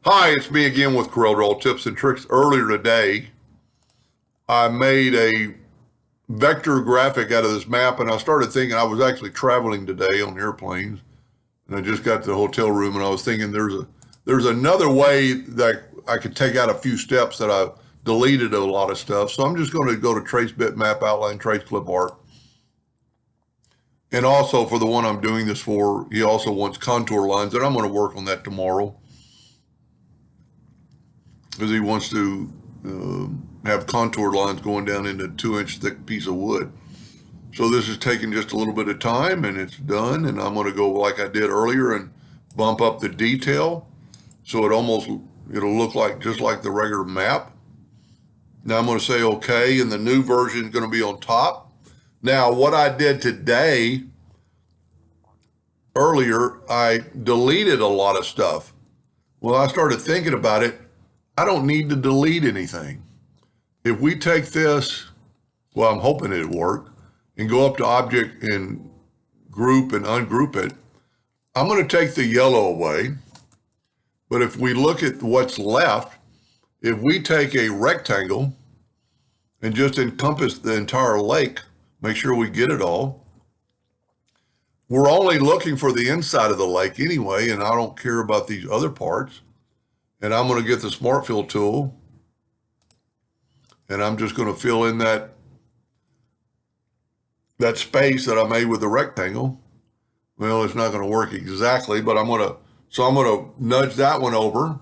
Hi, it's me again with CorelDraw tips and tricks. Earlier today, I made a vector graphic out of this map, and I started thinking I was actually traveling today on airplanes, and I just got to the hotel room, and I was thinking there's another way that I could take out a few steps that I deleted a lot of stuff. So I'm just going to go to Trace Bitmap, Outline, Trace Clip Art. And also for the one I'm doing this for, he also wants contour lines, and I'm going to work on that tomorrow, because he wants to have contour lines going down into a 2-inch thick piece of wood. So this is taking just a little bit of time, and it's done. And I'm going to go like I did earlier and bump up the detail so it'll look like just like the regular map. Now I'm going to say okay, and the new version is going to be on top. Now what I did today, earlier, I deleted a lot of stuff. Well, I started thinking about it. I don't need to delete anything. If we take this, well, I'm hoping it'll work, and go up to Object and Group and ungroup it, I'm going to take the yellow away. But if we look at what's left, if we take a rectangle and just encompass the entire lake, make sure we get it all. We're only looking for the inside of the lake anyway, and I don't care about these other parts. And I'm going to get the Smart Fill tool, and I'm just going to fill in that space that I made with the rectangle. Well, it's not going to work exactly, but I'm going to nudge that one over.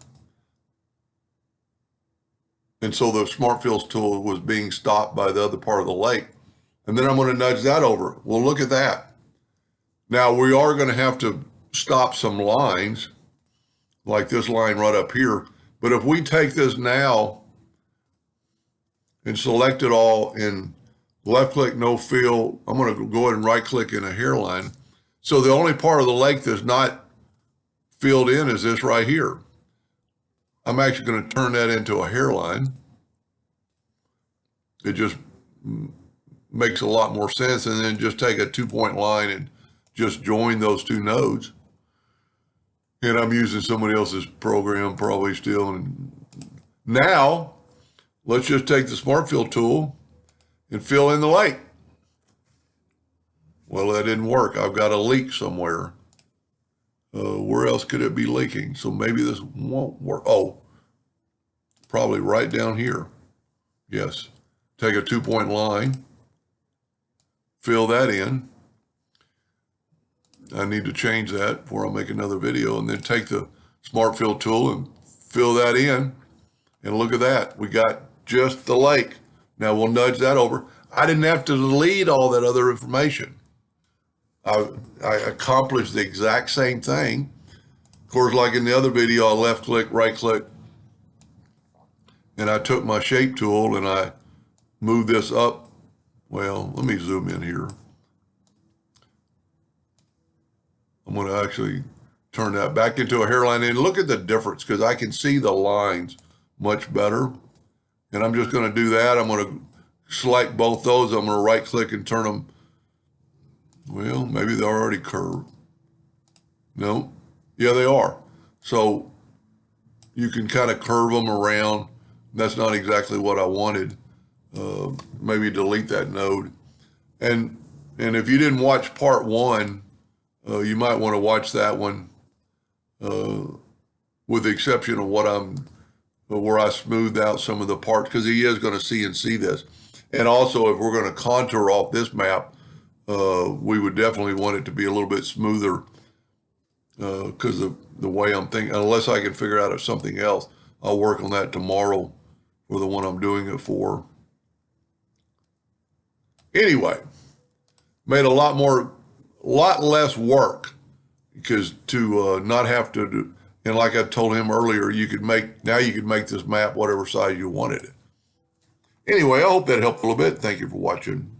And so the Smart Fills tool was being stopped by the other part of the lake. And then I'm going to nudge that over. Well, look at that. Now we are going to have to stop some lines, like this line right up here. But if we take this now and select it all in left click, no fill, I'm going to go ahead and right click in a hairline. So the only part of the lake that's not filled in is this right here. I'm actually going to turn that into a hairline. It just makes a lot more sense. And then just take a 2-point line and just join those two nodes. And I'm using somebody else's program probably still. And now, let's just take the Smart Fill tool and fill in the lake. Well, that didn't work. I've got a leak somewhere. Where else could it be leaking? So maybe this won't work. Oh, probably right down here. Yes. Take a 2-point line, fill that in. I need to change that before I make another video, and then take the Smart Fill tool and fill that in. And look at that. We got just the lake. Now we'll nudge that over. I didn't have to delete all that other information. I accomplished the exact same thing. Of course, like in the other video, I left click, right click, and I took my shape tool and I moved this up. Well, let me zoom in here. I'm going to actually turn that back into a hairline, and look at the difference, because I can see the lines much better. And I'm just going to do that. I'm going to select both those. I'm going to right click and turn them. Well, maybe they're already curved. No, yeah, they are. So you can kind of curve them around. That's not exactly what I wanted. Maybe delete that node. And if you didn't watch part 1, you might want to watch that one, with the exception of where I smoothed out some of the parts, because he is going to CNC this. And also, if we're going to contour off this map, we would definitely want it to be a little bit smoother, because of the way I'm thinking. Unless I can figure out something else, I'll work on that tomorrow for the one I'm doing it for. Anyway, made a lot less work, because to not have to do, and like I told him earlier, you could make this map whatever size you wanted it. Anyway, I hope that helped a little bit. Thank you for watching.